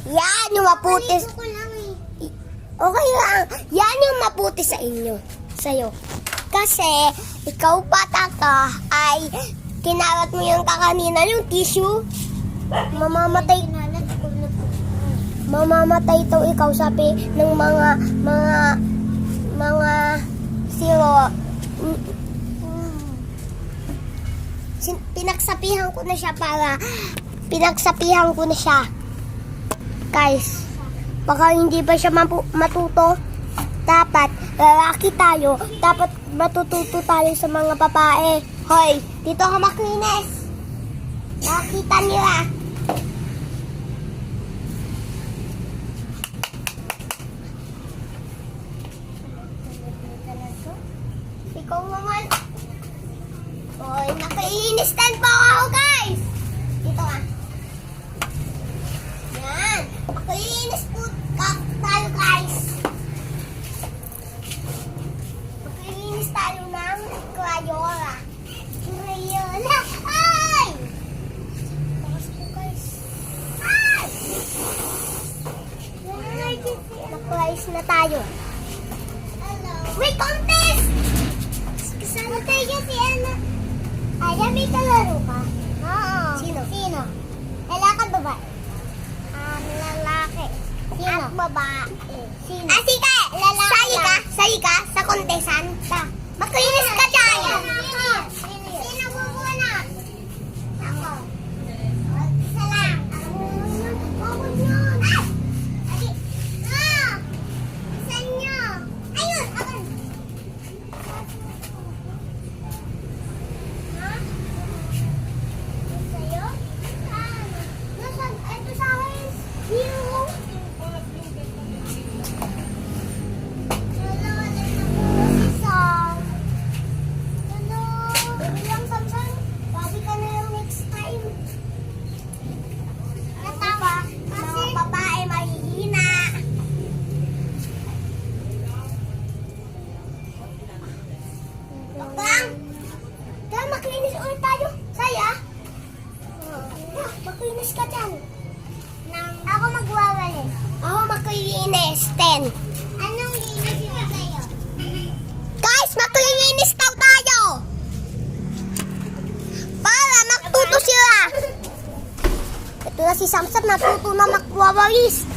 Yan yung maputi. Okay lang. Yan yung maputi sa inyo. Sa'yo. Kasi, ikaw pataka ay kinalat mo yung kakanina yung tissue. Mamamatay. Mamamatay to ikaw sabi ng mga zero. Pinagsapihan ko na siya. Guys, baka hindi pa siya matuto. Dapat, lalaki tayo. Dapat matututo tayo sa mga babae. Hoy, dito ka makinis. Nakita nila. Ikaw naman. Hoy, nakainis din po ako, guys. Dito ka. Yan. Nakainis po tayo, guys. Nakainis tayo ng Crayola. Crayola. Ay! Takas po, guys. Ay! Nakainis na tayo. May contest! Kasama tayo si Anna. Ay, may kalaro ka? Oo. Sino? Lalaki ba ba? Lalaki. Sino? At babae. Sino? Sige! Lalaki. Sali ka sa kontesan. Makinis ka dyan. Sino bubuna? Ako. Isa lang. Bawal yun. Ay! Isa nyo. Ayun! Akin. Sa'yo? Nasaan? Ito sa akin. Zero. Hello, ano na po si Sam? Hello. Bilang Samson, sabi ka na lang next time. Natawa. Mga babae mahihina. Baklang! Kaya makinis ulit tayo. Saya? Makinis ka dyan. Ako magwawalis. Ako makinis. 10. Anong linis mo sa'yo? Guys, makinis daw tayo. Para magtuto sila. Ito na si Samsam, natuto na magwawalis.